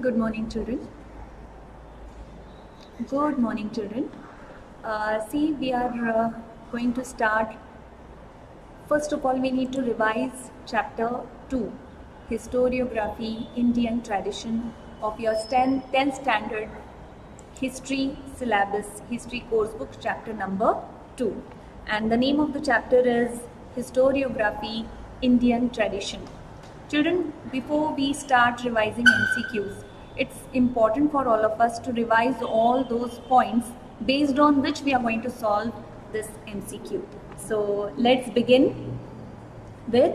Good morning, children. Good morning, children. See, we are going to start. First of all, we need to revise chapter 2, Historiography, Indian Tradition of your 10th standard history syllabus, history course book, chapter number 2. And the name of the chapter is Historiography, Indian Tradition. Children, before we start revising MCQs, it's important for all of us to revise all those points based on which we are going to solve this MCQ. So let's begin with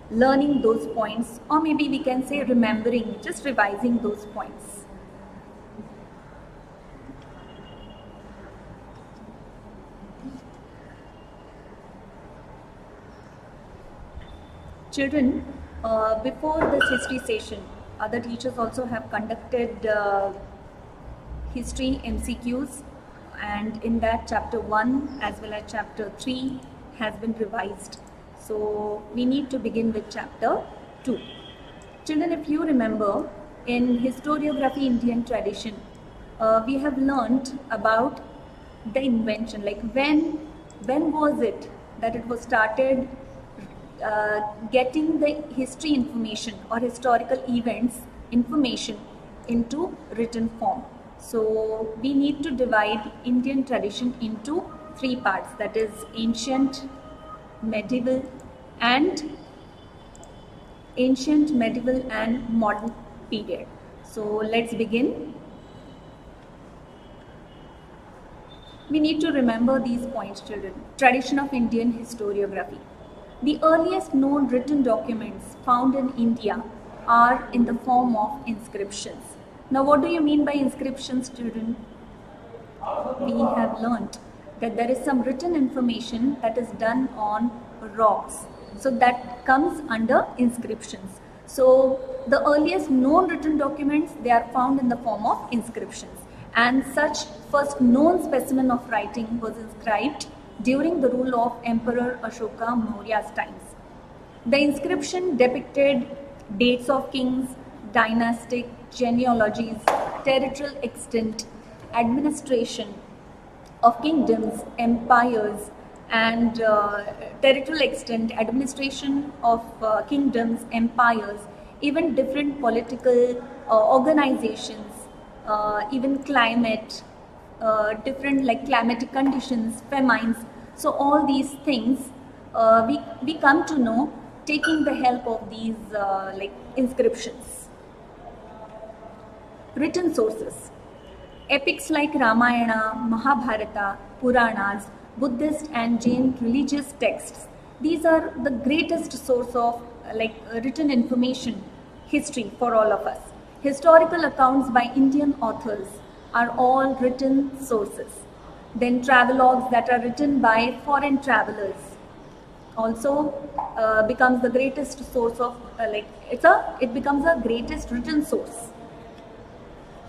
learning those points, or maybe we can say remembering, just revising those points. Children, before this history session, other teachers also have conducted history MCQs, and in that chapter 1 as well as chapter 3 has been revised. So we need to begin with chapter 2. Children, if you remember, in Historiography Indian Tradition, we have learnt about the invention, like when was it that it was started getting the history information or historical events information into written form. So we need to divide Indian tradition into 3 parts, that is ancient, medieval and modern period. So let's begin. We need to remember these points, children. Tradition of Indian historiography. The earliest known written documents found in India are in the form of inscriptions. Now, what do you mean by inscriptions, children? We have learnt that there is some written information that is done on rocks. So that comes under inscriptions. So the earliest known written documents, they are found in the form of inscriptions. And such first known specimen of writing was inscribed during the rule of Emperor Ashoka Maurya's times. The inscription depicted dates of kings, dynastic genealogies, territorial extent, administration of kingdoms, empires, and territorial extent, administration of kingdoms, empires, even different political organizations, even climate, different like climatic conditions, famines. So all these things we come to know taking the help of these like inscriptions. Written sources. Epics like Ramayana, Mahabharata, Puranas, Buddhist and Jain religious texts. These are the greatest source of written information, history for all of us. Historical accounts by Indian authors are all written sources. Then travelogues that are written by foreign travelers also becomes the greatest source of it becomes a greatest written source.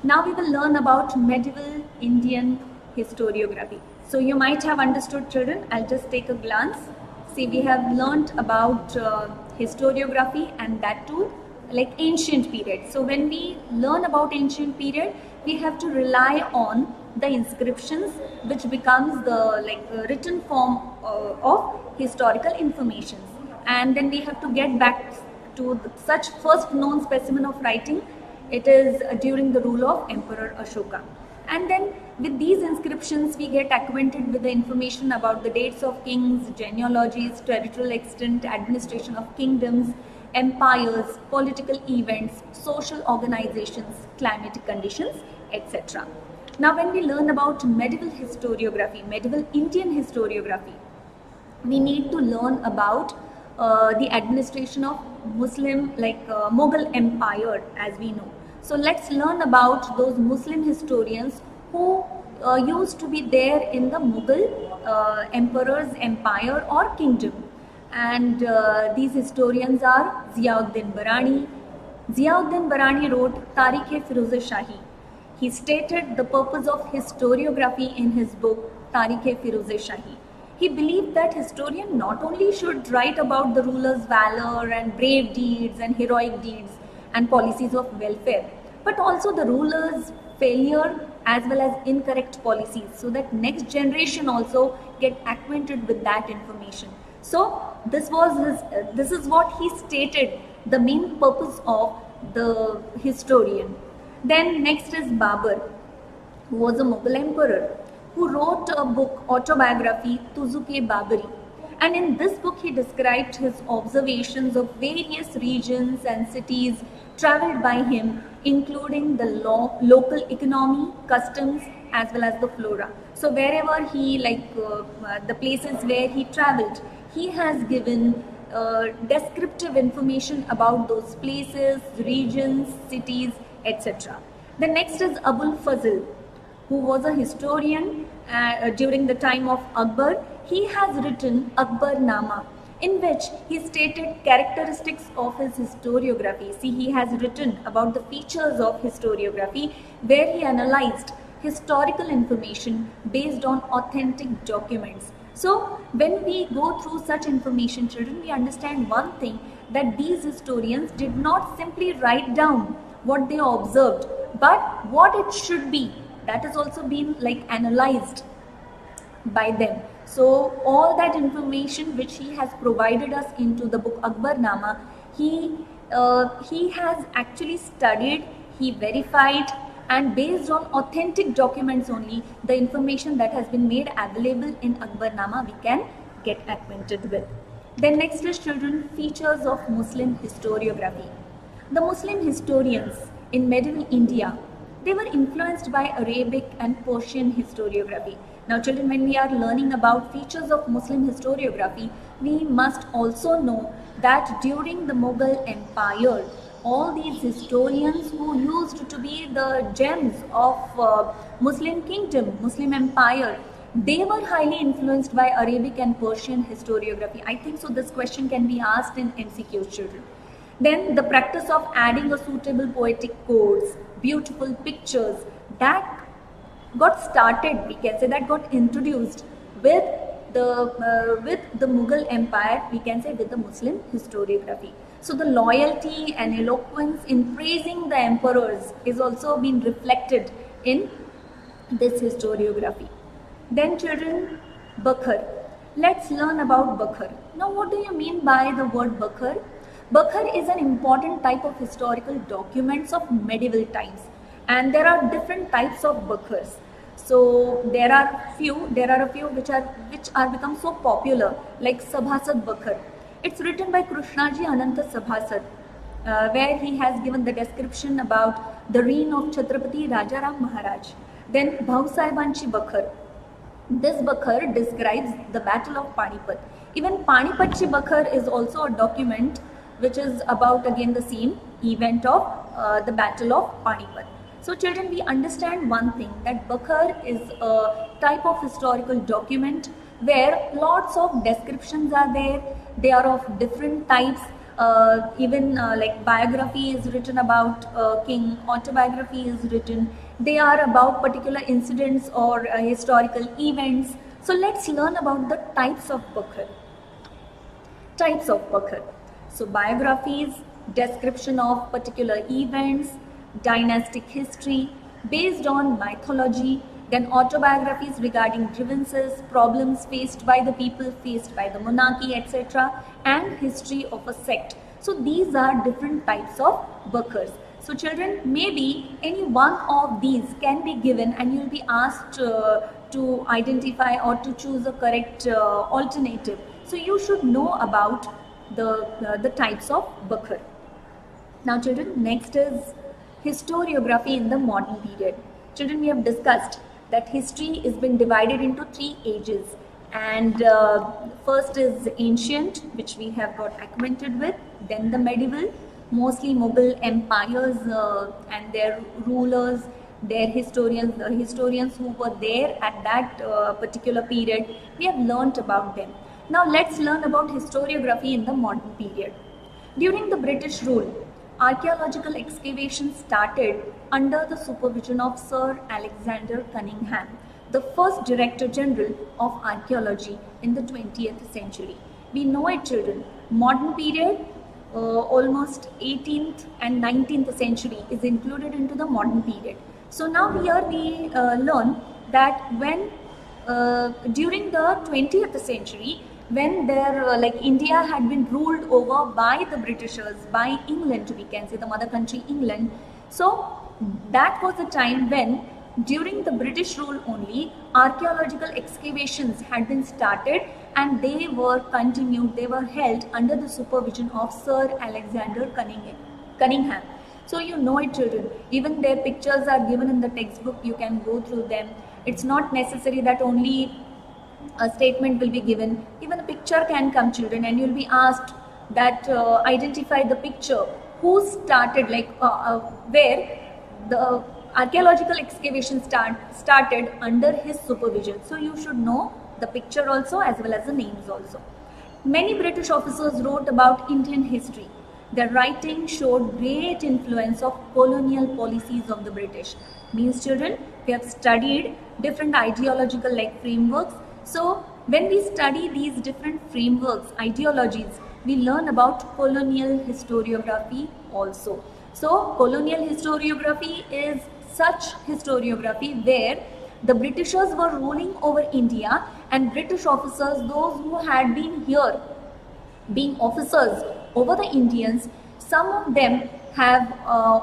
Now we will learn about medieval Indian historiography. So you might have understood, children. I'll just take a glance. See, we have learnt about historiography, and that too like ancient period. So when we learn about ancient period, we have to rely on the inscriptions, which becomes the written form of historical information. And then we have to get back to such first known specimen of writing. It is during the rule of Emperor Ashoka. And then with these inscriptions, we get acquainted with the information about the dates of kings, genealogies, territorial extent, administration of kingdoms, empires, political events, social organizations, climatic conditions, etc. Now when we learn about medieval historiography, medieval Indian historiography, we need to learn about the administration of Muslim Mughal Empire, as we know. So let's learn about those Muslim historians who used to be there in the Mughal emperor's empire or kingdom. And these historians are Ziauddin Barani. Ziauddin Barani wrote Tarikh-e-Firuz-e-Shahi. He stated the purpose of historiography in his book Tarikh-e-Firuz-e-Shahi. He believed that historian not only should write about the ruler's valor and brave deeds and heroic deeds and policies of welfare, but also the rulers' failure as well as incorrect policies, so that next generation also get acquainted with that information. So this is what he stated, the main purpose of the historian. Then next is Babur, who was a Mughal emperor, who wrote a book, autobiography, Tuzuk-e-Babari. And in this book, he described his observations of various regions and cities traveled by him, including the local economy, customs, as well as the flora. So wherever he, the places where he traveled, he has given descriptive information about those places, regions, cities, etc. The next is Abul Fazl, who was a historian during the time of Akbar. He has written Akbarnama, in which he stated characteristics of his historiography. See, he has written about the features of historiography, where he analyzed historical information based on authentic documents. So when we go through such information, children, we understand one thing, that these historians did not simply write down what they observed, but what it should be. That has also been analyzed by them. So all that information which he has provided us into the book Akbarnama, he has actually studied, he verified, and based on authentic documents only, the information that has been made available in Akbarnama we can get acquainted with. Then next is, children, features of Muslim historiography. The Muslim historians in medieval India, they were influenced by Arabic and Persian historiography. Now children, when we are learning about features of Muslim historiography, we must also know that during the Mughal Empire, all these historians who used to be the gems of Muslim kingdom, Muslim empire, they were highly influenced by Arabic and Persian historiography. I think so this question can be asked in MCQs, children. Then the practice of adding a suitable poetic chords, beautiful pictures, that got started, we can say, that got introduced with the Mughal Empire, we can say, with the Muslim historiography. So the loyalty and eloquence in praising the emperors is also being reflected in this historiography. Then children, Bakhar. Let's learn about Bakhar. Now what do you mean by the word Bakhar? Bakhar is an important type of historical documents of medieval times, and there are different types of Bakhars. So there are a few which are become so popular, like Sabhasad Bakhar. It's written by Krishnaji Ananta Sabhasad, where he has given the description about the reign of Chhatrapati Rajaram Maharaj. Then Bhausaibanchi Bakhar. This Bakhar describes the Battle of Panipat. Even Panipatchi Bakhar is also a document which is about again the same event of the Battle of Panipat. So children, we understand one thing, that Bakhar is a type of historical document where lots of descriptions are there. They are of different types. Even like biography is written about king, autobiography is written. They are about particular incidents or historical events. So let's learn about the types of Bakhar. Types of Bakhar. So biographies, description of particular events, dynastic history based on mythology, then autobiographies regarding grievances, problems faced by the people, faced by the monarchy, etc., and history of a sect. So these are different types of Bakhars. So children, maybe any one of these can be given and you will be asked to identify or to choose a correct alternative. So you should know about the types of Bakhar. Now children, next is historiography in the modern period. Children, we have discussed that history has been divided into 3 ages, and first is ancient, which we have got acquainted with, then the medieval, mostly Mughal empires and their rulers, their historians, the historians who were there at that particular period, we have learnt about them. Now let's learn about historiography in the modern period. During the British rule, archaeological excavations started under the supervision of Sir Alexander Cunningham, the first Director General of Archaeology in the 20th century. We know it, children. Modern period, almost 18th and 19th century is included into the modern period. So now here we learn that when during the 20th century, when their like India had been ruled over by the Britishers, by England, we can say the mother country England. So that was the time when during the British rule only archaeological excavations had been started, and they were continued, they were held under the supervision of Sir Alexander Cunningham. So you know it, children, even their pictures are given in the textbook, you can go through them. It's not necessary that only a statement will be given, even a picture can come, children, and you'll be asked that identify the picture, who started, like where the archaeological excavation started under his supervision. So you should know the picture also as well as the names also. Many British officers wrote about Indian history. Their writing showed great influence of colonial policies of the British. Means, children, we have studied different ideological like frameworks. So when we study these different frameworks, ideologies, we learn about colonial historiography also. So colonial historiography is such historiography where the Britishers were ruling over India, and British officers, those who had been here, being officers over the Indians, some of them have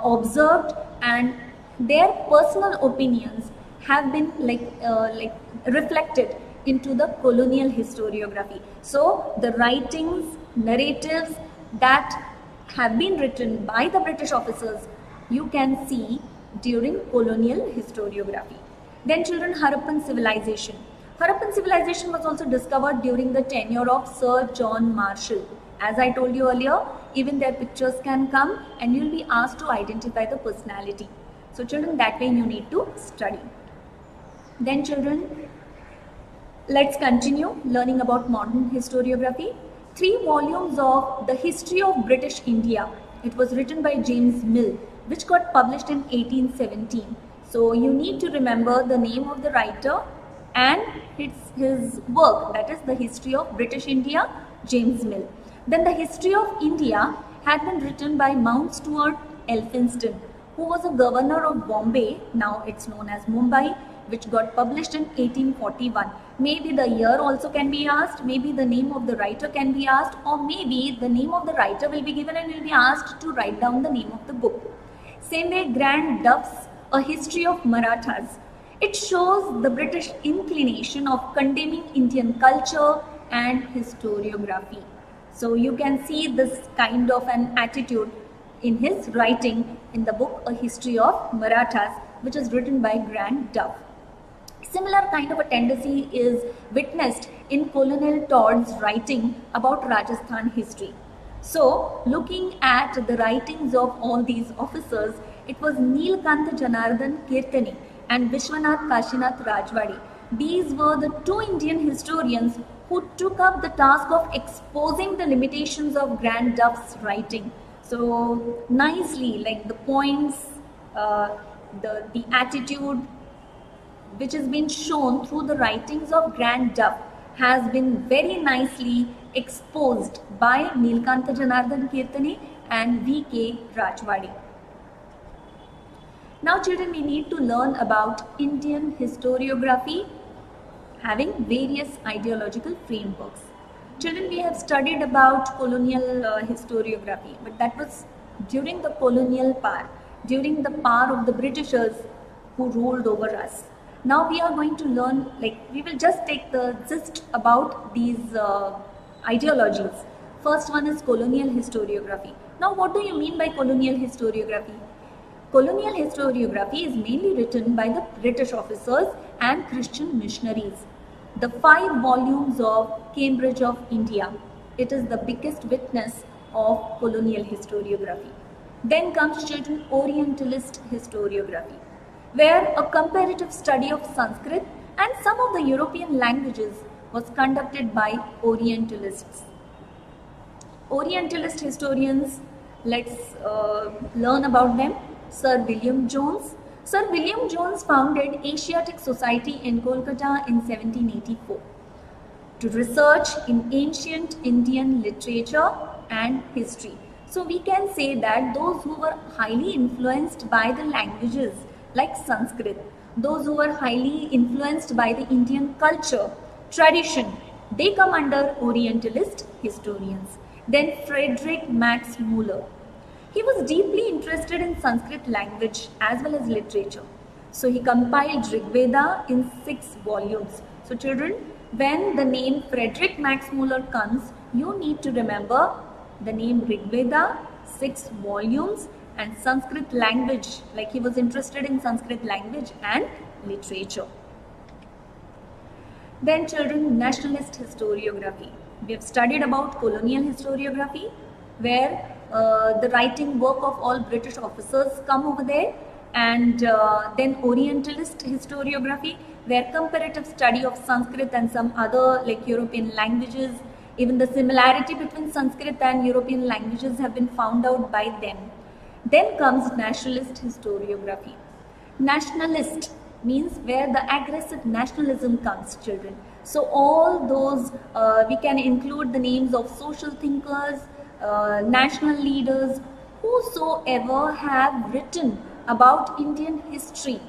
observed, and their personal opinions have been like reflected into the colonial historiography. So the writings, narratives that have been written by the British officers, you can see during colonial historiography. Then, children, Harappan civilization. Harappan civilization was also discovered during the tenure of Sir John Marshall. As I told you earlier, even their pictures can come and you'll be asked to identify the personality. So children, that way you need to study. Then, children, let's continue learning about modern historiography. 3 volumes of The History of British India. It was written by James Mill, which got published in 1817. So you need to remember the name of the writer and his work, that is The History of British India, James Mill. Then The History of India had been written by Mount Stuart Elphinston, who was a governor of Bombay, now it's known as Mumbai, which got published in 1841. Maybe the year also can be asked, maybe the name of the writer can be asked, or maybe the name of the writer will be given and you'll be asked to write down the name of the book. Same way, Grant Duff's A History of Marathas. It shows the British inclination of condemning Indian culture and historiography. So you can see this kind of an attitude in his writing in the book A History of Marathas, which is written by Grant Duff. Similar kind of a tendency is witnessed in Colonel Todd's writing about Rajasthan history. So, looking at the writings of all these officers, it was Neelkant Janardhan Kirtani and Vishwanath Kashinath Rajwadi. These were the 2 Indian historians who took up the task of exposing the limitations of Grant Duff's writing. So, nicely, like the points, the attitude which has been shown through the writings of Grant Duff has been very nicely exposed by Neelkanta Janardhan Kirtani and V.K. Rajwadi. Now, children, we need to learn about Indian historiography having various ideological frameworks. Children, we have studied about colonial historiography, but that was during the colonial power, during the power of the Britishers who ruled over us. Now we are going to learn, we will just take the gist about these ideologies. First one is colonial historiography. Now what do you mean by colonial historiography? Colonial historiography is mainly written by the British officers and Christian missionaries. The 5 volumes of Cambridge of India. It is the biggest witness of colonial historiography. Then comes, children, Orientalist historiography, where a comparative study of Sanskrit and some of the European languages was conducted by Orientalists. Orientalist historians, let's learn about them. Sir William Jones. Sir William Jones founded Asiatic Society in Kolkata in 1784 to research in ancient Indian literature and history. So we can say that those who were highly influenced by the languages like Sanskrit, those who were highly influenced by the Indian culture, tradition, they come under Orientalist historians. Then Friedrich Max Müller. He was deeply interested in Sanskrit language as well as literature. So he compiled Rig Veda in 6 volumes. So children, when the name Friedrich Max Müller comes, you need to remember the name Rig Veda, 6 volumes, and Sanskrit language, like he was interested in Sanskrit language and literature. Then children, nationalist historiography. We have studied about colonial historiography, where the writing work of all British officers come over there, and then Orientalist historiography, where comparative study of Sanskrit and some other like European languages, even the similarity between Sanskrit and European languages have been found out by them. Then comes nationalist historiography. Nationalist means where the aggressive nationalism comes, children. So all those, we can include the names of social thinkers, national leaders, whosoever have written about Indian history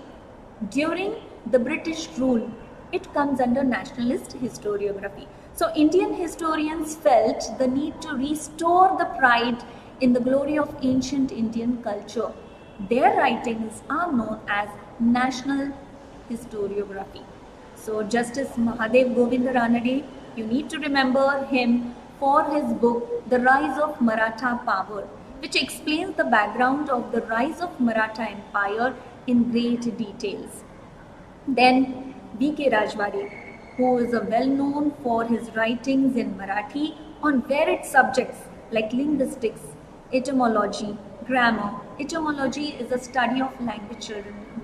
during the British rule. It comes under nationalist historiography. So Indian historians felt the need to restore the pride in the glory of ancient Indian culture. Their writings are known as national historiography. So Justice Mahadev Govinda Ranade, you need to remember him for his book The Rise of Maratha Power, which explains the background of the rise of Maratha Empire in great details. Then V.K. Rajwade, who is well known for his writings in Marathi on varied subjects like linguistics, etymology, grammar. Etymology is a study of language,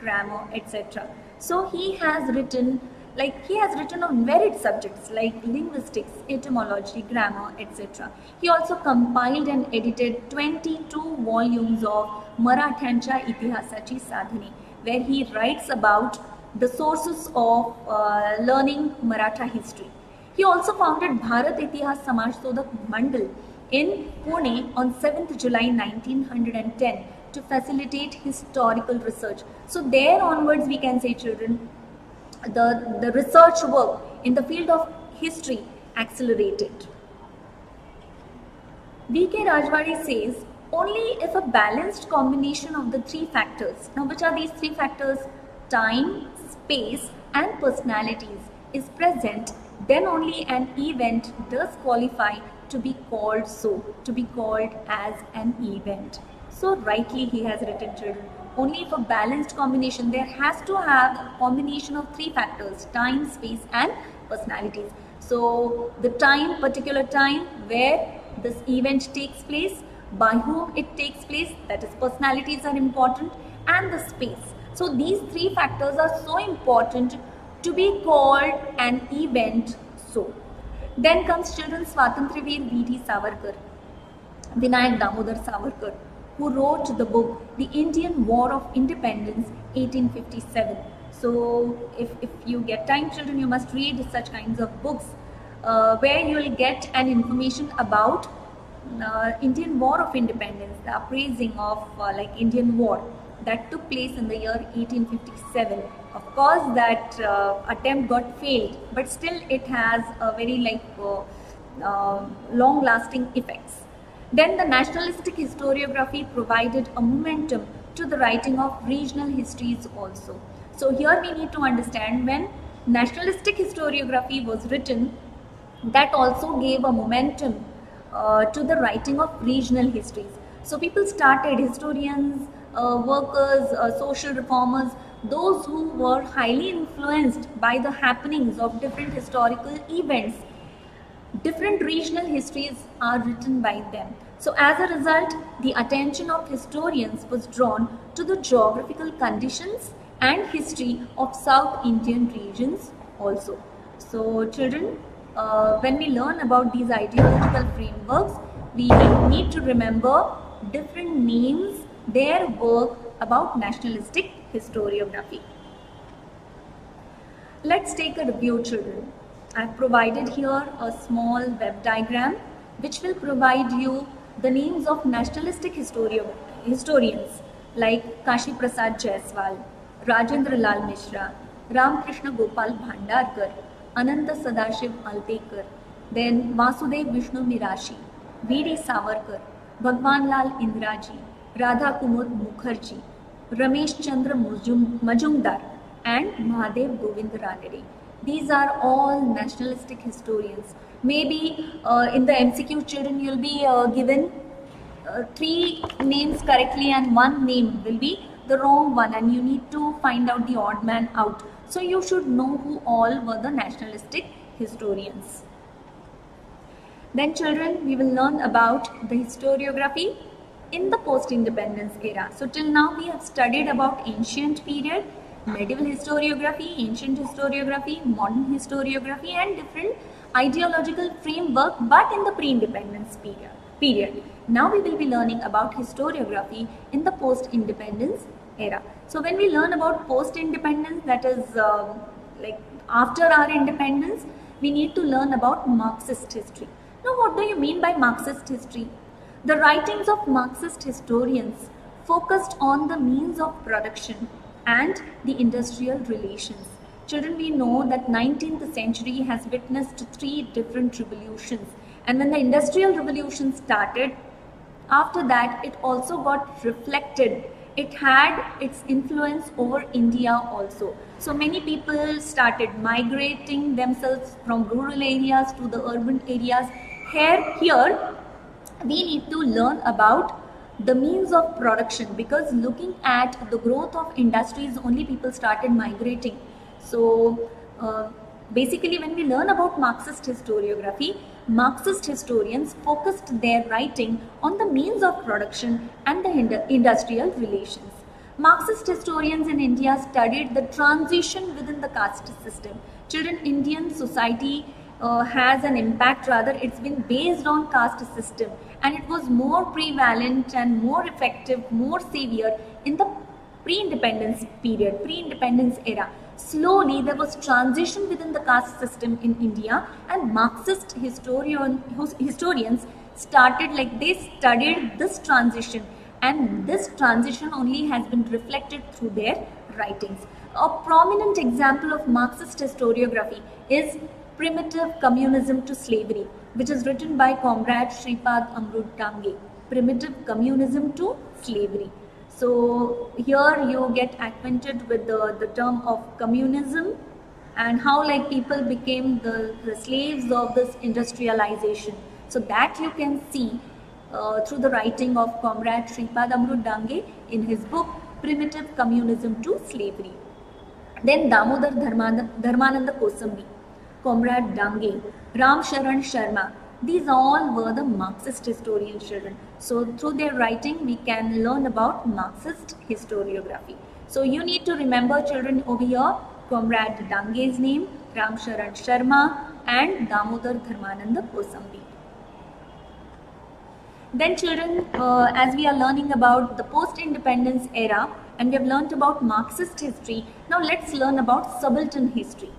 grammar, etc. So he has written on varied subjects like linguistics, etymology, grammar, etc. He also compiled and edited 22 volumes of Marathancha Itihasachi Sadhani, where he writes about the sources of learning Maratha history. He also founded Bharat Itihas Samaj Sodhak Mandal in Pune on 7th July 1910 to facilitate historical research. So there onwards we can say, children, the research work in the field of history accelerated. V.K. Rajwade says, only if a balanced combination of the 3 factors, now which are these 3 factors? Time, space and personalities is present, then only an event does qualify to be called as an event. So rightly he has written, children, only if a balanced combination, there has to have a combination of 3 factors, time, space and personalities. So the time, particular time where this event takes place, by whom it takes place, that is personalities are important, and the space. So these 3 factors are so important to be called an event. So then comes, children, Swatantraveer V.D. Savarkar, Vinayak Damodar Savarkar, who wrote the book The Indian War of Independence 1857. So if you get time, children, you must read such kinds of books where you will get an information about Indian War of Independence, the uprising of Indian War that took place in the year 1857. Of course, that attempt got failed, but still it has a very long-lasting effects. Then the nationalistic historiography provided a momentum to the writing of regional histories also. So here we need to understand, when nationalistic historiography was written, that also gave a momentum to the writing of regional histories. So people started, historians, workers, social reformers, those who were highly influenced by the happenings of different historical events, different regional histories are written by them. So as a result, the attention of historians was drawn to the geographical conditions and history of South Indian regions also. So children, when we learn about these ideological frameworks, we need to remember different names, their work about nationalistic historiography. Let's take a review, children. I've provided here a small web diagram which will provide you the names of nationalistic historians like Kashi Prasad Jaiswal, Rajendra Lal Mishra, Ram Krishna Gopal Bhandarkar, Ananta Sadashiv Altekar, then Vasudev Vishnu Mirashi, V.D. Savarkar, Bhagwan Lal Indraji, Radha Kumar Mukherjee, Ramesh Chandra Majumdar, and Mahadev Govind Ranade. These are all nationalistic historians. Maybe in the MCQ, children, you'll be given three names correctly and one name will be the wrong one, and you need to find out the odd man out. So you should know who all were the nationalistic historians. Then children, we will learn about the historiography in the post-independence era. So till now we have studied about ancient period, medieval historiography, ancient historiography, modern historiography, and different ideological framework, but in the pre-independence period. Now we will be learning about historiography in the post-independence era. So when we learn about post-independence, that is like after our independence, we need to learn about Marxist history. Now what do you mean by Marxist history? The writings of Marxist historians focused on the means of production and the industrial relations. Children, we know that 19th century has witnessed 3 different revolutions, and when the industrial revolution started, after that it also got reflected. It had its influence over India also. So many people started migrating themselves from rural areas to the urban areas. Here we need to learn about the means of production, because looking at the growth of industries, only people started migrating. So basically when we learn about Marxist historiography, Marxist historians focused their writing on the means of production and the industrial relations. Marxist historians in India studied the transition within the caste system. Children, Indian society has an impact, rather it's been based on caste system, and it was more prevalent and more effective, more severe in the pre-independence period, pre-independence era. Slowly there was transition within the caste system in India, and Marxist historians started, like they studied this transition, and this transition only has been reflected through their writings. A prominent example of Marxist historiography is Primitive Communism to Slavery, which is written by Comrade Shripad Amrut Dange. Primitive Communism to Slavery. So here you get acquainted with the term of communism and how like people became the slaves of this industrialization. So that you can see through the writing of Comrade Shripad Amrut Dange in his book Primitive Communism to Slavery. Then Damodar Dharmananda Kosambi, Comrade Dange, Ram Sharan Sharma, these all were the Marxist historian children. So through their writing we can learn about Marxist historiography. So you need to remember children over here Comrade Dange's name, Ram Sharan Sharma and Damodar Dharmananda Kosambi. Then children, as we are learning about the post-independence era and we have learnt about Marxist history, now let's learn about subaltern history.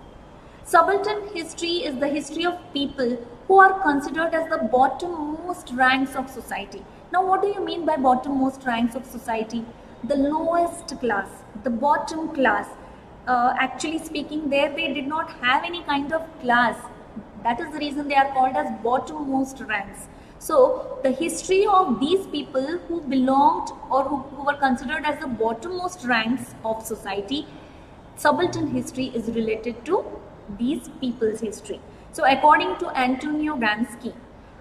Subaltern history is the history of people who are considered as the bottommost ranks of society. Now what do you mean by bottommost ranks of society? The lowest class, the bottom class. Actually speaking, there they did not have any kind of class. That is the reason they are called as bottommost ranks. So the history of these people who belonged or who were considered as the bottommost ranks of society, subaltern history is related to these people's history. So according to Antonio Gramsci,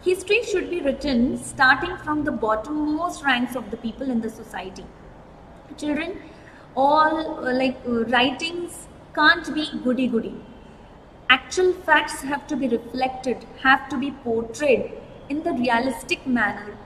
history should be written starting from the bottommost ranks of the people in the society. Children, all writings can't be goody-goody. Actual facts have to be reflected, have to be portrayed in the realistic manner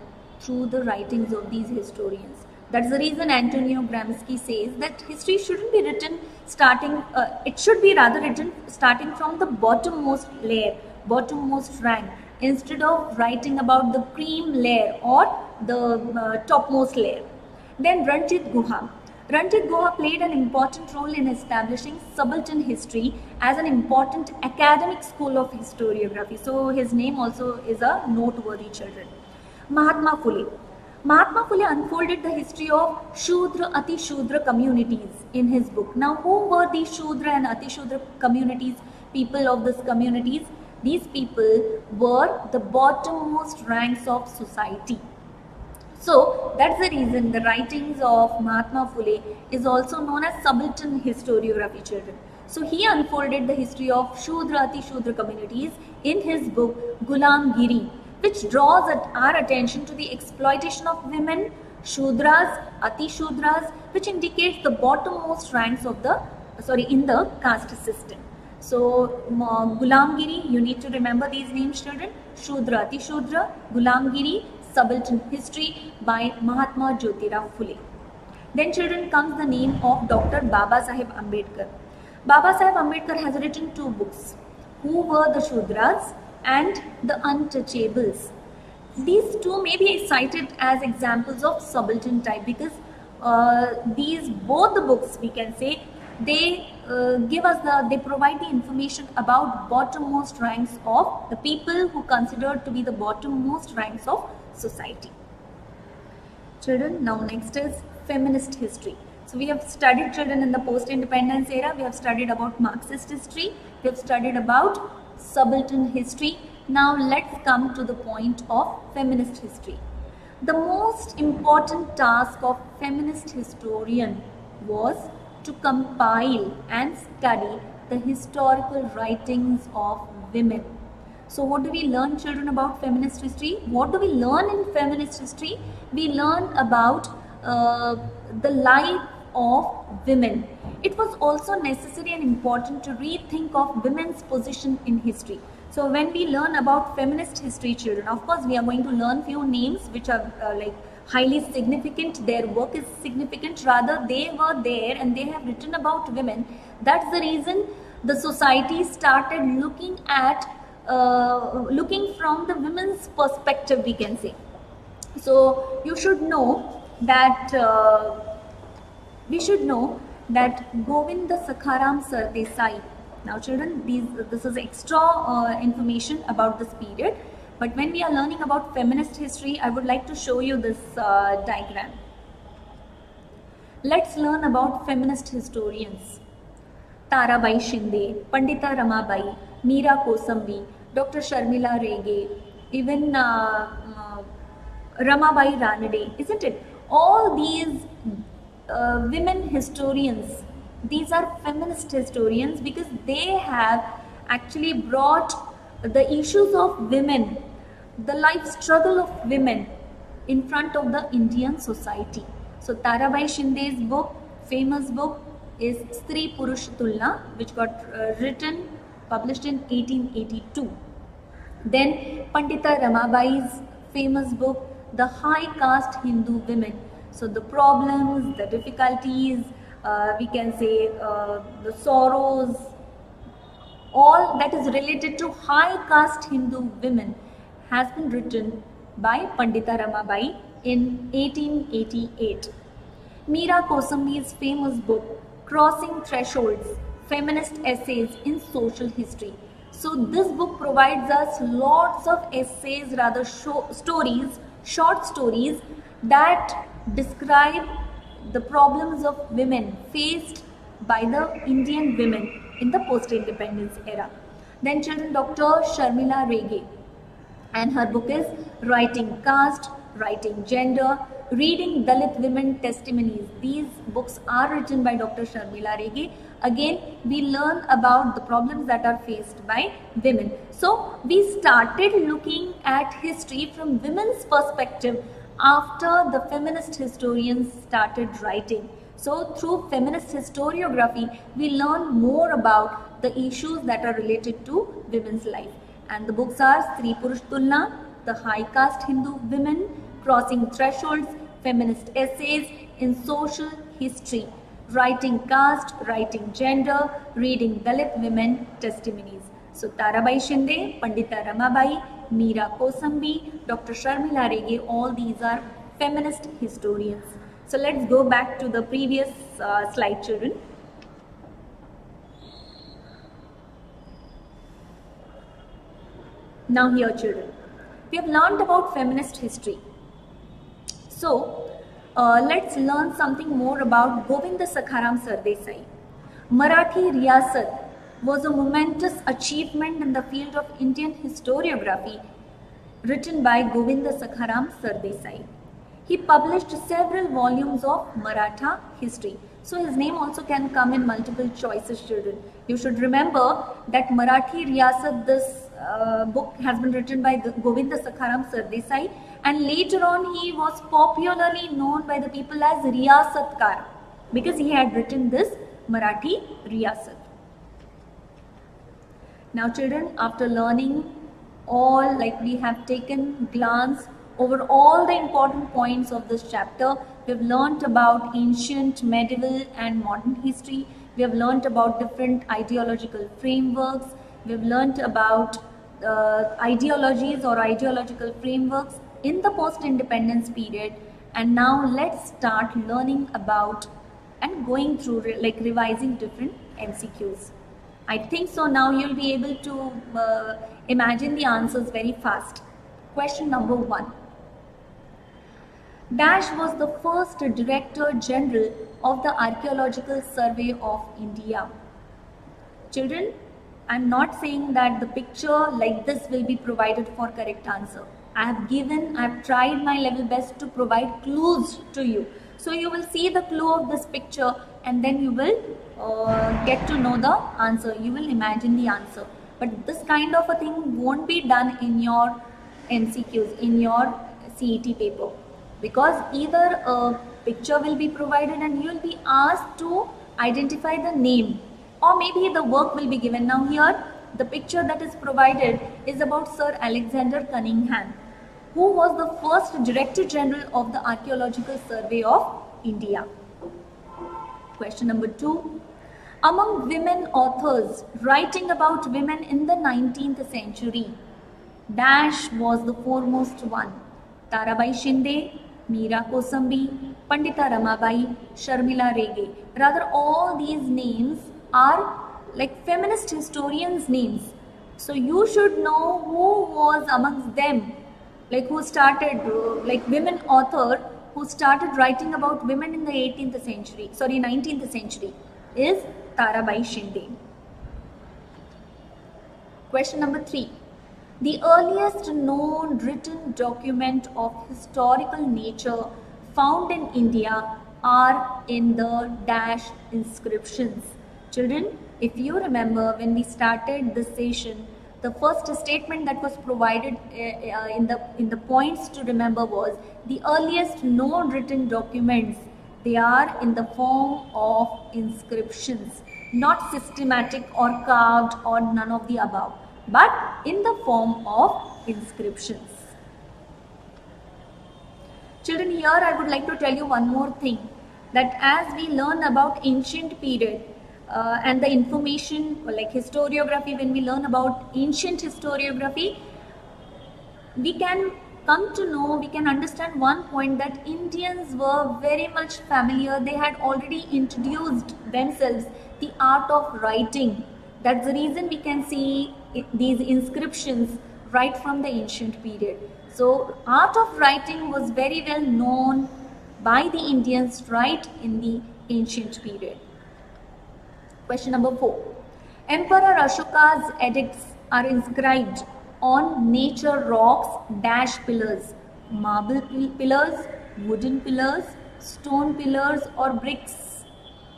through the writings of these historians. That's the reason Antonio Gramsci says that history shouldn't be written starting, it should be rather written starting from the bottommost layer, bottommost rank, instead of writing about the cream layer or the topmost layer. Then Ranjit Guha. Ranjit Guha played an important role in establishing subaltern history as an important academic school of historiography. So his name also is a noteworthy children. Mahatma Phule. Mahatma Phule unfolded the history of Shudra Ati Shudra communities in his book. Now, who were these Shudra and Ati Shudra communities, people of these communities? These people were the bottommost ranks of society. So that's the reason the writings of Mahatma Phule is also known as subaltern historiography, children. So he unfolded the history of Shudra Ati Shudra communities in his book Gulamgiri, which draws our attention to the exploitation of women, Shudras, Ati Shudras, which indicates the bottommost ranks of the in the caste system. So Gulamgiri, you need to remember these names, children. Shudra Ati Shudra, Gulamgiri, Subaltern History by Mahatma Jyotirao Phule. Then, children, comes the name of Dr. Baba Saheb Ambedkar. Baba Saheb Ambedkar has written two books, Who Were the Shudras and The Untouchables. These two may be cited as examples of subaltern type because both the books, we can say, they they provide the information about bottommost ranks of the people who considered to be the bottommost ranks of society. Children, now next is feminist history. So we have studied, children, in the post-independence era. We have studied about Marxist history. We have studied about subaltern history. Now let's come to the point of feminist history. The most important task of feminist historian was to compile and study the historical writings of women. So what do we learn, children, about feminist history? What do we learn in feminist history? We learn about the life of women. It was also necessary and important to rethink of women's position in history. So when we learn about feminist history, children, of course we are going to learn few names which are highly significant. Their work is significant, rather they were there and they have written about women. That's the reason the society started looking at looking from the women's perspective, we can say. So you should know that Govinda Sakharam Sardesai. Now, children, this is extra information about this period. But when we are learning about feminist history, I would like to show you this diagram. Let's learn about feminist historians. Tarabai Shinde, Pandita Ramabai, Meera Kosambi, Dr. Sharmila Rege, even Ramabai Ranade, isn't it? All these women historians, these are feminist historians because they have actually brought the issues of women, the life struggle of women in front of the Indian society. So Tarabai Shinde's book, famous book, is Stri Purush Tulna, which got published in 1882. Then Pandita Ramabai's famous book, The High Caste Hindu Women. So the problems, the difficulties, we can say the sorrows, all that is related to high caste Hindu women has been written by Pandita Ramabai in 1888. Meera Kosambi's famous book, Crossing Thresholds, Feminist Essays in Social History. So this book provides us lots of essays, rather stories, short stories that describe the problems of women faced by the Indian women in the post-independence era. Then, children, Dr. Sharmila Rege, and her book is Writing Caste, Writing Gender, Reading Dalit Women Testimonies. These books are written by Dr. Sharmila Rege. Again, we learn about the problems that are faced by women. So, we started looking at history from women's perspective after the feminist historians started writing. So through feminist historiography, we learn more about the issues that are related to women's life. And the books are Stri Purush Tulna, The High Caste Hindu Women, Crossing Thresholds, Feminist Essays in Social History, Writing Caste, Writing Gender, Reading Dalit Women Testimonies. So Tarabai Shinde, Pandita Ramabai, Meera Kosambi, Dr. Sharmila Rege, all these are feminist historians. So let's go back to the previous slide, children. Now here, children, We have learned about feminist history. So let's learn something more about Govinda Sakharam Sardesai. Marathi Riyasat was a momentous achievement in the field of Indian historiography written by Govinda Sakharam Sardesai. He published several volumes of Maratha history. So his name also can come in multiple choices, children. You should remember that Marathi Riyasat, this book has been written by Govinda Sakharam Sardesai, and later on he was popularly known by the people as Riyasatkar because he had written this Marathi Riyasat. Now children, after learning all, like we have taken glance over all the important points of this chapter, we have learnt about ancient, medieval and modern history. We have learnt about different ideological frameworks. We have learnt about ideologies or ideological frameworks in the post-independence period. And now let's start learning about and going through like revising different MCQs. I think so now you'll be able to imagine the answers very fast. Question number 1. Dash was the first Director General of the Archaeological Survey of India. Children, I'm not saying that the picture like this will be provided for correct answer. I've tried my level best to provide clues to you. So you will see the clue of this picture and then you will get to know the answer. You will imagine the answer. But this kind of a thing won't be done in your MCQs, in your CET paper. Because either a picture will be provided and you will be asked to identify the name, or maybe the work will be given. Now here the picture that is provided is about Sir Alexander Cunningham, who was the first Director General of the Archaeological Survey of India. Question number 2. Among women authors writing about women in the 19th century, Dash was the foremost one. Tarabai Shinde, Meera Kosambi, Pandita Ramabai, Sharmila Rege. Rather, all these names are like feminist historians' names. So you should know who was amongst them, like who started, like women author who started writing about women in the 19th century is Tarabai Shinde. Question number 3. The earliest known written document of historical nature found in India are in the Dash inscriptions. Children, if you remember when we started this session, the first statement that was provided in the points to remember was the earliest known written documents. They are in the form of inscriptions, not systematic or carved or none of the above, but in the form of inscriptions. Children, here I would like to tell you one more thing, that as we learn about ancient period and the information like historiography, when we learn about ancient historiography, we can come to know, we can understand one point, that Indians were very much familiar. They had already introduced themselves the art of writing. That's the reason we can see these inscriptions right from the ancient period. So art of writing was very well known by the Indians right in the ancient period. Question number 4. Emperor Ashoka's edicts are inscribed on nature rocks dash pillars, marble pillars, wooden pillars, stone pillars or bricks.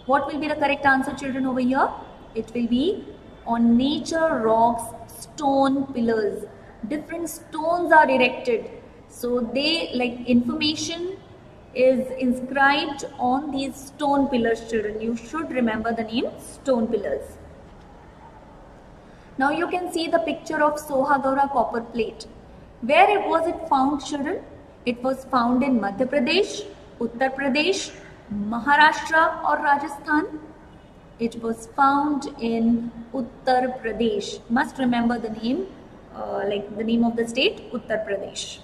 What will be the correct answer, children, over here? It will be on nature rocks, stone pillars. Different stones are erected, so they like information is inscribed on these stone pillars, children. You should remember the name stone pillars. Now you can see the picture of Sohagaura copper plate. Where was it found, children? It was found in Madhya Pradesh, Uttar Pradesh, Maharashtra or Rajasthan. It was found in Uttar Pradesh. Must remember the name, like the name of the state, Uttar Pradesh.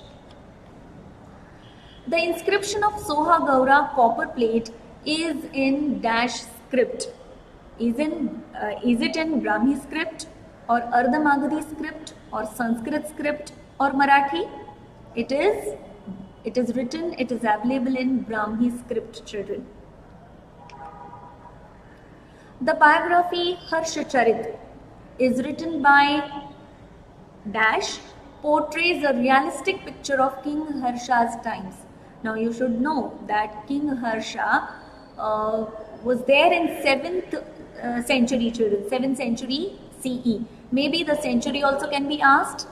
The inscription of Sohagaura copper plate is in dash script. Is it in Brahmi script or Ardha Magadhi script or Sanskrit script or Marathi? It is written, it is available in Brahmi script, children. The biography Harshacharit is written by dash portrays a realistic picture of King Harsha's times. Now you should know that King Harsha was there in 7th century, children, 7th century CE. Maybe the century also can be asked,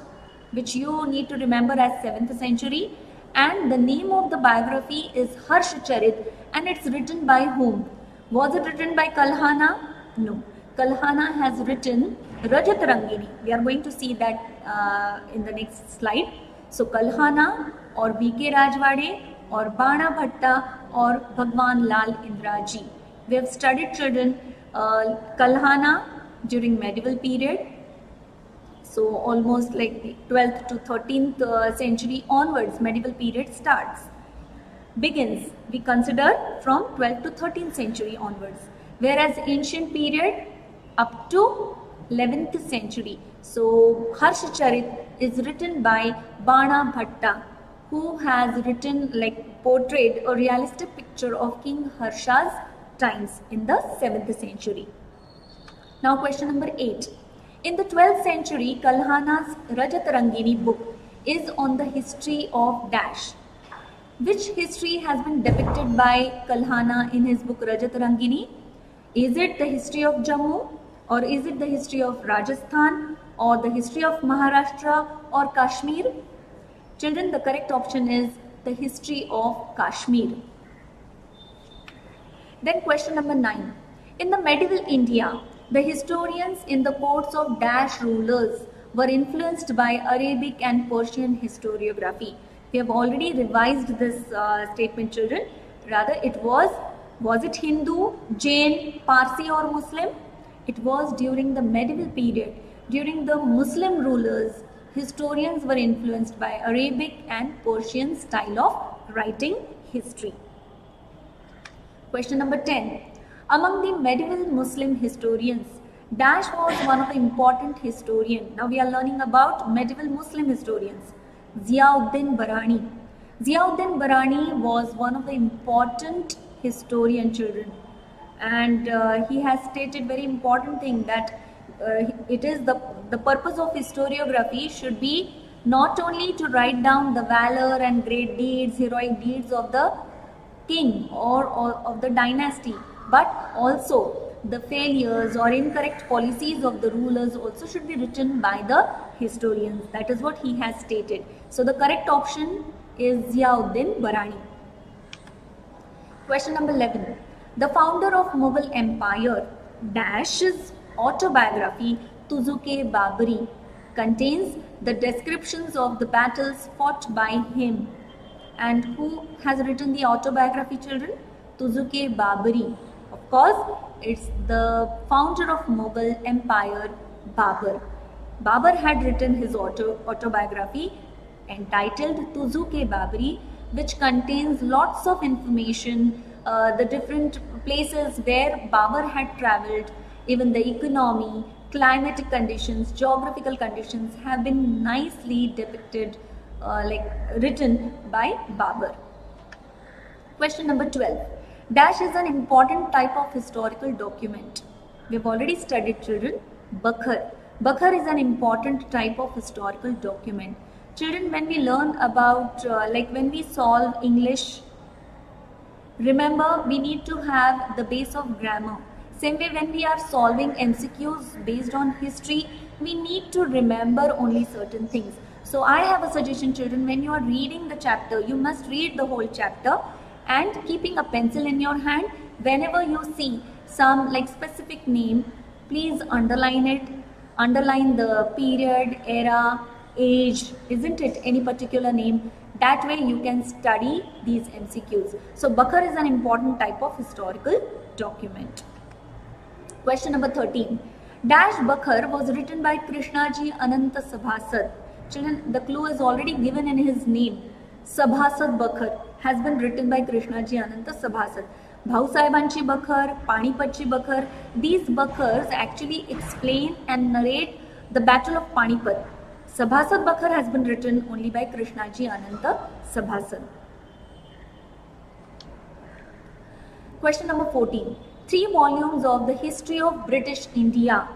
which you need to remember as 7th century. And the name of the biography is Harshacharit, and it's written by whom? Was it written by Kalhana? No. Kalhana has written Rajat Rangini. We are going to see that in the next slide. So Kalhana or V.K. Rajwade or Bana Bhatta or Bhagwan Lal Indraji. We have studied, children, Kalhana during medieval period. So almost like the 12th to 13th century onwards, medieval period starts. Begins, we consider from 12th to 13th century onwards. Whereas ancient period up to 11th century. So Harshacharit is written by Bana Bhatta, who has written, like, portrayed a realistic picture of King Harsha's times in the 7th century. Now question number 8. In the 12th century, Kalhana's Rajat Rangini book is on the history of dash. Which history has been depicted by Kalhana in his book Rajat Rangini? Is it the history of Jammu, or is it the history of Rajasthan, or the history of Maharashtra or Kashmir? Children, the correct option is the history of Kashmir. Then question number 9. In the medieval India, the historians in the courts of dash rulers were influenced by Arabic and Persian historiography. We have already revised this statement, children. Rather, it was it Hindu, Jain, Parsi or Muslim? It was during the medieval period. During the Muslim rulers, historians were influenced by Arabic and Persian style of writing history. Question number 10. Among the medieval Muslim historians, dash was one of the important historians. Now we are learning about medieval Muslim historians. Ziauddin Barani. Ziauddin Barani was one of the important historian, children, and he has stated very important thing that it is the purpose of historiography should be not only to write down the valor and great deeds, heroic deeds of the king or of the dynasty, but also the failures or incorrect policies of the rulers also should be written by the historians. That is what he has stated. So the correct option is Ziauddin Barani. Question number 11. The founder of Mughal Empire Dash's autobiography Tuzuke Babari contains the descriptions of the battles fought by him. And who has written the autobiography, children? Tuzuke Babari. Of course, it's the founder of Mughal Empire, Babur. Babur had written his autobiography entitled Tuzuke Babari, which contains lots of information, the different places where Babur had travelled, even the economy, climatic conditions, geographical conditions have been nicely depicted, written by Babur. Question number 12. Dash is an important type of historical document. We have already studied, children, Bakhar. Bakhar is an important type of historical document. Children, when we learn about, when we solve English, remember we need to have the base of grammar. Same way when we are solving MCQs based on history, we need to remember only certain things. So I have a suggestion, children, when you are reading the chapter, you must read the whole chapter and keeping a pencil in your hand, whenever you see some specific name, please underline it. Underline the period, era, age, isn't it, any particular name. That way you can study these MCQs. So Bakhar is an important type of historical document. Question number 13. Dash Bakhar was written by Krishnaji Ananta Sabhasad. Children, the clue is already given in his name. Sabhasad Bakhar has been written by Krishnaji Ananta Sabhasad. Bhausaibanchi Bakhar, Panipat Bakhar, these Bakhars actually explain and narrate the Battle of Panipat. Sabhasad Bakhar has been written only by Krishnaji Ananta Sabhasad. Question number 14. 3 volumes of the History of British India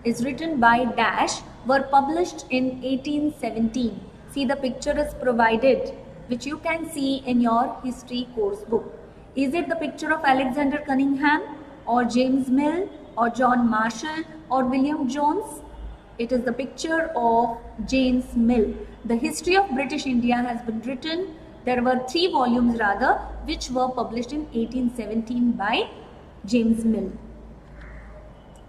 is written by Dash were published in 1817. See, the picture is provided which you can see in your history course book. Is it the picture of Alexander Cunningham or James Mill or John Marshall or William Jones? It is the picture of James Mill. The History of British India has been written. There were 3 volumes rather which were published in 1817 by James Mill.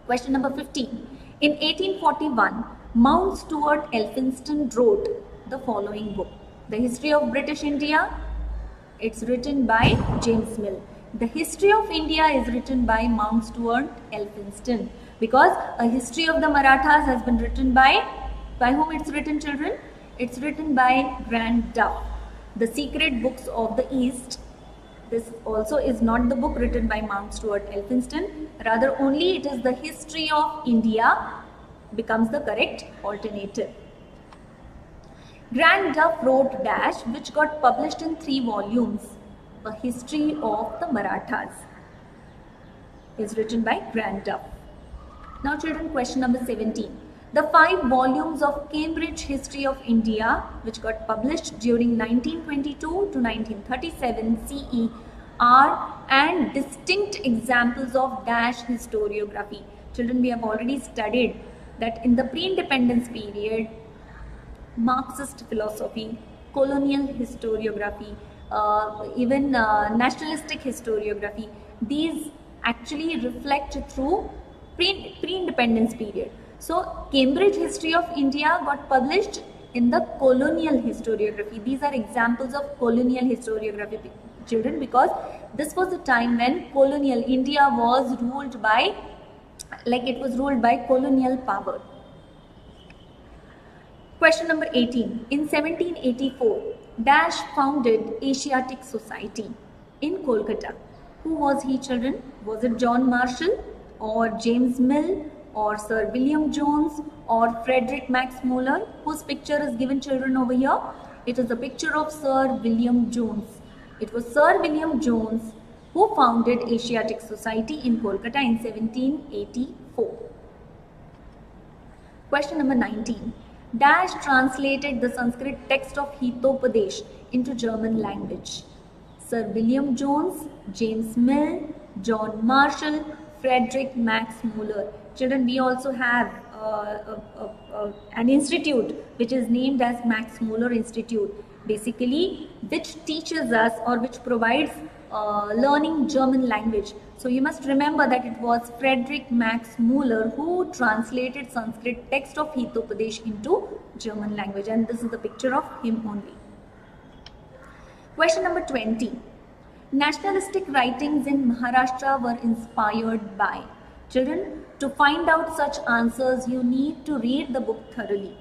Question number 15. In 1841, Mount Stuart Elphinston wrote the following book. The History of British India, it's written by James Mill. The History of India is written by Mount Stuart Elphinston, because a history of the Marathas has been written by whom it's written, children? It's written by Grant Duff. The Secret Books of the East, this also is not the book written by Mount Stuart Elphinston, rather only it is the History of India becomes the correct alternative. Grant Duff wrote Dash, which got published in 3 volumes. A History of the Marathas is written by Grant Duff. Now children, question number 17. The 5 volumes of Cambridge History of India, which got published during 1922 to 1937 CE, are and distinct examples of Dash historiography. Children, we have already studied that in the pre-independence period, Marxist philosophy, colonial historiography, even nationalistic historiography, these actually reflect through pre-independence period. So Cambridge History of India got published in the colonial historiography. These are examples of colonial historiography, children, because this was a time when colonial India was ruled by, colonial power. Question number 18. In 1784, Dash founded Asiatic Society in Kolkata. Who was he, children? Was it John Marshall or James Mill or Sir William Jones or Frederick Max Muller? Whose picture is given, children, over here? It is a picture of Sir William Jones. It was Sir William Jones who founded Asiatic Society in Kolkata in 1784. Question number 19. Dash translated the Sanskrit text of Hitopadesh into German language. Sir William Jones, James Mill, John Marshall, Frederick Max Muller. Children, we also have an institute which is named as Max Muller Institute, basically which teaches us or which provides learning German language. So you must remember that it was Frederick Max Muller who translated Sanskrit text of Hitopadesh into German language, and this is the picture of him only. Question number 20. Nationalistic writings in Maharashtra were inspired by. Children, to find out such answers, you need to read the book thoroughly.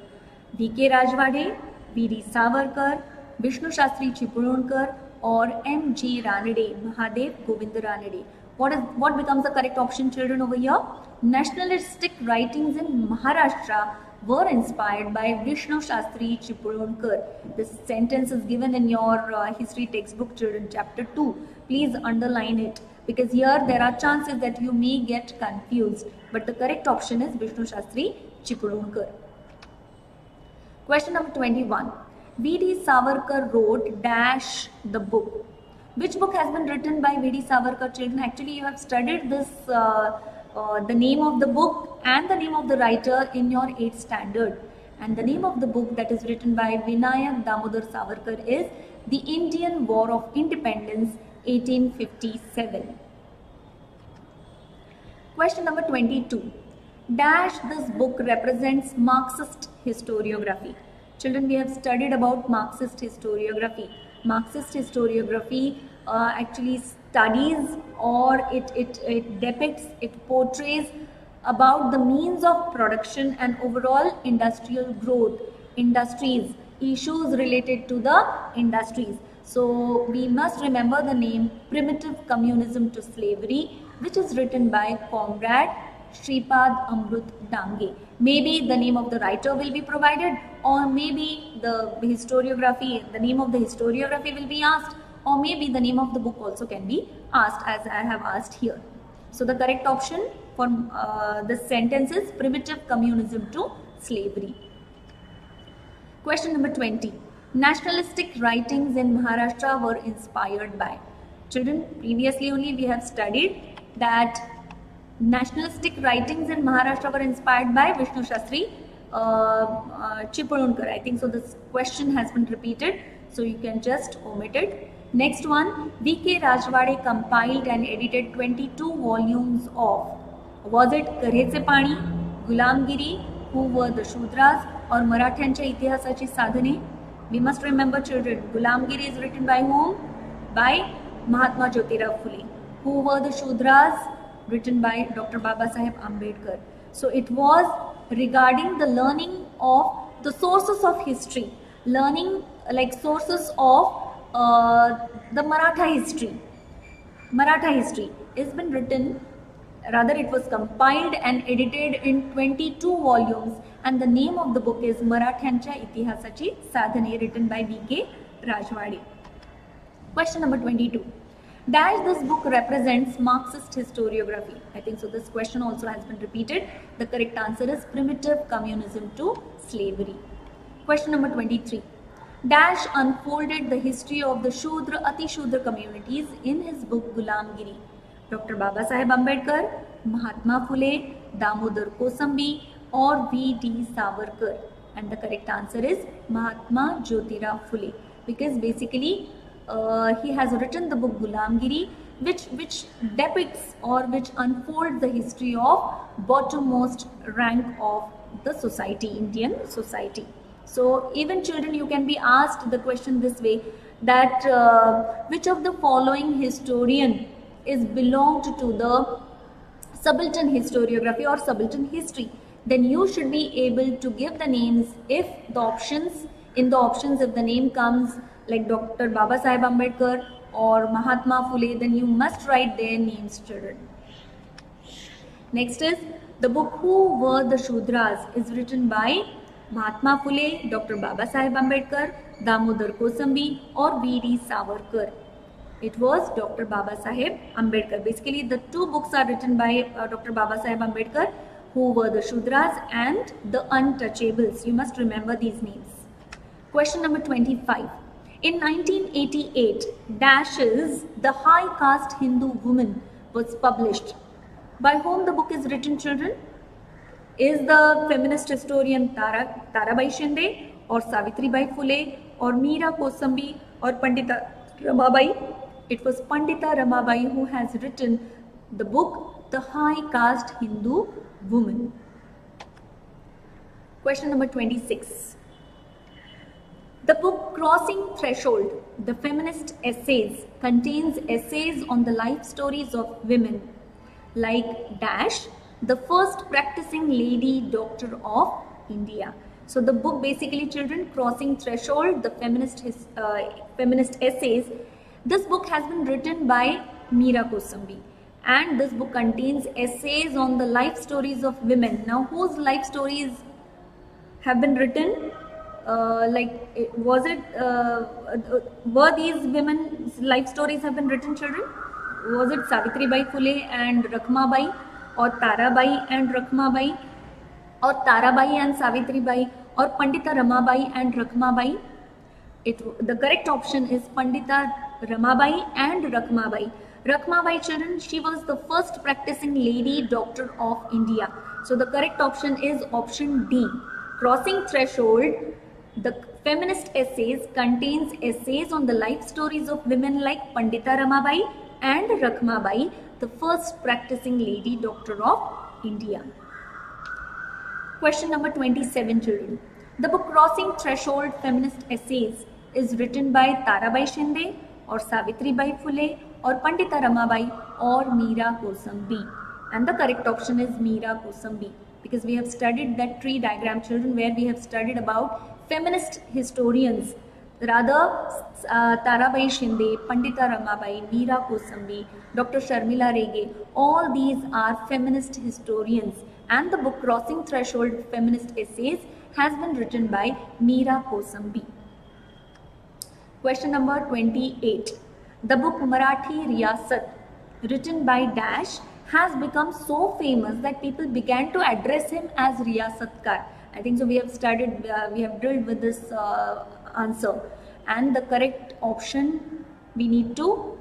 V.K. Rajwade, V.D. Savarkar, Vishnu Shastri Chipulunkar, or M.G. Ranade, Mahadev Govind Ranade. What becomes the correct option, children, over here? Nationalistic writings in Maharashtra were inspired by Vishnu Shastri Chipulunkar. This sentence is given in your history textbook, children, chapter 2. Please underline it, because here there are chances that you may get confused. But the correct option is Vishnu Shastri Chipulunkar. Question number 21. V.D. Savarkar wrote Dash the book. Which book has been written by V.D. Savarkar, children? Actually, you have studied this, the name of the book and the name of the writer in your 8th standard. And the name of the book that is written by Vinayak Damodar Savarkar is The Indian War of Independence, 1857. Question number 22. Dash this book represents Marxist historiography. Children, we have studied about Marxist historiography. Marxist historiography actually studies, or it depicts, it portrays about the means of production and overall industrial growth, industries, issues related to the industries. So we must remember the name Primitive Communism to Slavery, which is written by Comrade Shripad Amrut Dange. Maybe the name of the writer will be provided, or maybe the name of the historiography will be asked, or maybe the name of the book also can be asked, as I have asked here. So the correct option for this sentence is primitive communism to slavery. Question number 20. Nationalistic writings in Maharashtra were inspired by. Children, previously only we have studied that nationalistic writings in Maharashtra were inspired by Vishnu Shastri Chipulunkar. I think so this question has been repeated, so you can just omit it. Next one, V.K. Rajwade compiled and edited 22 volumes of, was it Karhece Pani, Gulamgiri, Who Were the Shudras, or Marathyanच्या इतिहासाची साधने? We must remember, children, Gulamgiri is written by whom? By Mahatma Jyotirao Phule. Who Were the Shudras? Written by Dr. Babasaheb Ambedkar. So it was regarding the learning of the sources of history, learning like sources of the Maratha history. Maratha history has been written, rather it was compiled and edited in 22 volumes, and the name of the book is Marathyanच्या इतिहासाची साधने, written by V.K. Rajwade. Question number 22. Dash this book represents Marxist historiography. I think so this question also has been repeated. The correct answer is primitive communism to slavery. Question number 23. Dash unfolded the history of the Shudra Ati Shudra communities in his book Gulamgiri. Dr. Babasaheb Ambedkar, Mahatma Phule, Damodar Kosambi, or V.D. Savarkar. And the correct answer is Mahatma Jyotirao Phule, because basically he has written the book Gulamgiri, which depicts or which unfolds the history of bottommost rank of the society, Indian society. So even children, you can be asked the question this way, that which of the following historian is belonged to the subaltern historiography or subaltern history? Then you should be able to give the names if the options, in the options if the name comes like Dr. Babasaheb Ambedkar or Mahatma Phule, then you must write their names, children. Next is the book Who Were the Shudras is written by Mahatma Phule, Dr. Babasaheb Ambedkar, Damodar Kosambi, or V.D. Savarkar. It was Dr. Babasaheb Ambedkar. Basically, the two books are written by Dr. Babasaheb Ambedkar, Who Were the Shudras and The Untouchables. You must remember these names. Question number 25. In 1988, Dash's The High Caste Hindu Woman was published. By whom the book is written, children? Is the feminist historian Tarabai Shinde, or Savitribai Phule, or Meera Kosambi, or Pandita Ramabai? It was Pandita Ramabai who has written the book The High Caste Hindu Woman. Question number 26. The book Crossing Threshold, The Feminist Essays, contains essays on the life stories of women like Dash, the first practicing lady doctor of India. So the book basically, children, Crossing Threshold, the feminist essays. This book has been written by Meera Kosambi, and this book contains essays on the life stories of women. Now, whose life stories have been written? Were these women's life stories have been written, children? Was it Savitribai Phule and Rakhmabai, or Tarabai and Rakhmabai, or Tarabai and Savitribai, or Pandita Ramabai and Rakhmabai? The correct option is Pandita Ramabai and Rakhmabai. Rakhmabai, children, she was the first practicing lady doctor of India. So the correct option is option D. Crossing Threshold, the feminist essays, contains essays on the life stories of women like Pandita Ramabai and Rakhmabai, the first practicing lady doctor of India. Question number 27, children. The book Crossing Threshold Feminist Essays is written by Tarabai Shinde, or Savitribai Phule, or Pandita Ramabai, or Meera Kosambi. And the correct option is Meera Kosambi, because we have studied that tree diagram, children, where we have studied about feminist historians, Rather, Tarabai Shinde, Pandita Ramabai, Meera Kosambi, Dr. Sharmila Rege, all these are feminist historians, and the book Crossing Threshold Feminist Essays has been written by Meera Kosambi. Question number 28. The book Marathi Riyasat, written by Dash, has become so famous that people began to address him as Riyasatkar. I think so. We have started, we have drilled with this answer, and the correct option we need to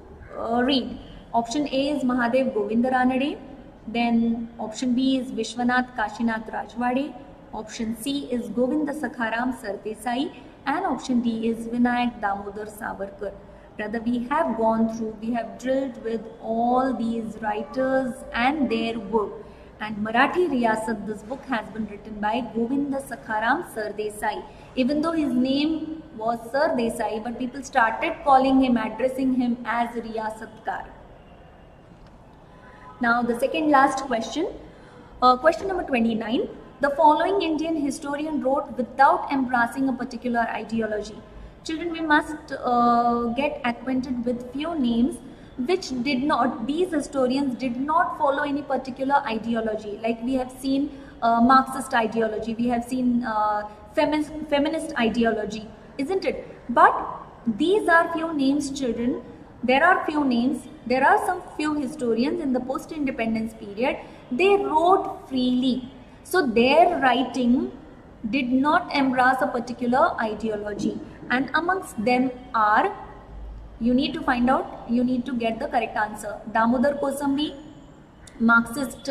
read. Option A is Mahadev Govinda Ranade, then option B is Vishwanath Kashinath Rajwade, option C is Govinda Sakharam Sardesai, and option D is Vinayak Damodar Savarkar. Rather, we have gone through, we have drilled with all these writers and their work. And Marathi Riyasat, this book has been written by Govinda Sakharam Sardesai. Even though his name was Sardesai, but people started calling him, addressing him as Riyasatkar. Now the second last question, question number 29. The following Indian historian wrote without embracing a particular ideology. Children, we must get acquainted with few names which did not, these historians did not follow any particular ideology. Like we have seen Marxist ideology, we have seen feminist ideology, isn't it? But these are few names, children. There are few names, there are some few historians in the post-independence period, they wrote freely. So their writing did not embrace a particular ideology. And amongst them are, you need to find out, you need to get the correct answer. Damodar Kosambi, Marxist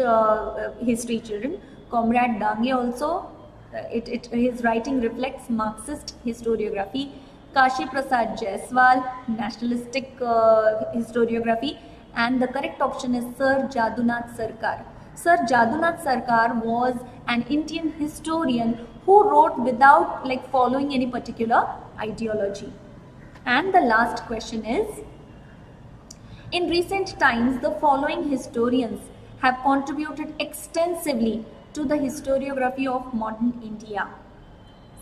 history, children. Comrade Dange also, his writing reflects Marxist historiography. Kashi Prasad Jaiswal, nationalistic historiography. And the correct option is Sir Jadunath Sarkar. Sir Jadunath Sarkar was an Indian historian who wrote without following any particular ideology. And the last question is, in recent times, the following historians have contributed extensively to the historiography of modern India.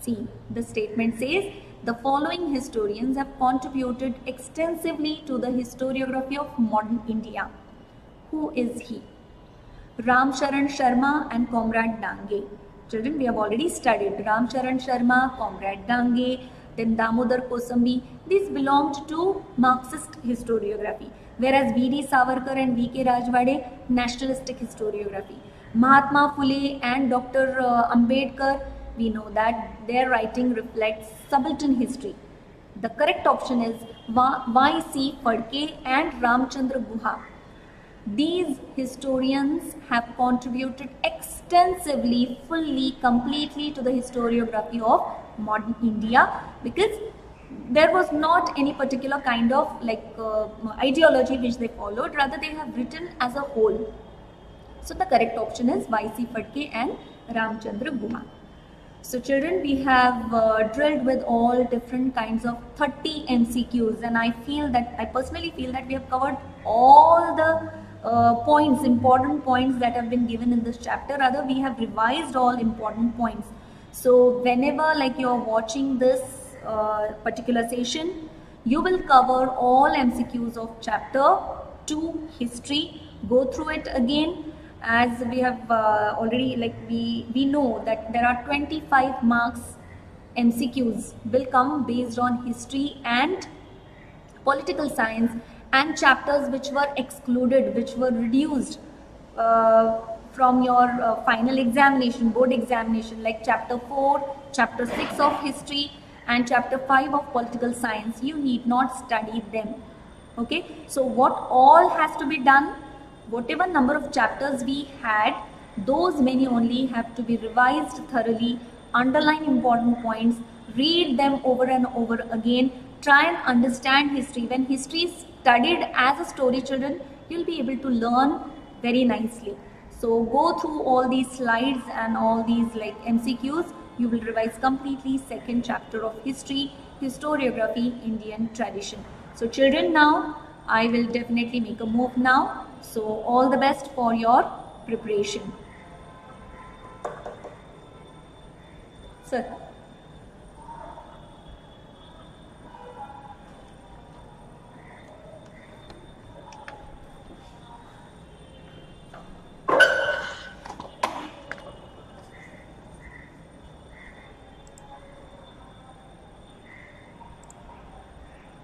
See, the statement says, the following historians have contributed extensively to the historiography of modern India. Who is he? Ram Charan Sharma and Comrade Dange. Children, we have already studied Ram Charan Sharma, Comrade Dange, then Damodar Kosambi. These belonged to Marxist historiography, whereas V.D. Savarkar and V.K. Rajwade, nationalistic historiography. Mahatma Phule and Dr. Ambedkar, we know that their writing reflects subaltern history. The correct option is Y.C. Phadke and Ramchandra Guha. These historians have contributed extensively, fully, completely to the historiography of modern India, because there was not any particular kind of ideology which they followed, rather they have written as a whole. So the correct option is Y.C. Phadke and Ramchandra Guha. So children, we have drilled with all different kinds of 30 MCQs, and I personally feel that we have covered all the points, important points that have been given in this chapter. Rather, we have revised all important points. So whenever you are watching this particular session, you will cover all MCQs of chapter 2 history. Go through it again, as we have already we know that there are 25 marks MCQs will come based on history and political science, and chapters which were excluded, which were reduced from your final examination, board examination, like chapter 4, chapter 6 of history and chapter 5 of political science. You need not study them. Okay, so what all has to be done? Whatever number of chapters we had, those many only have to be revised thoroughly, underline important points, read them over and over again, try and understand history. When history is studied as a story, children, you'll be able to learn very nicely. So go through all these slides and all these MCQs. You will revise completely second chapter of history, historiography, Indian tradition. So children, now I will definitely make a move now. So all the best for your preparation. Sir.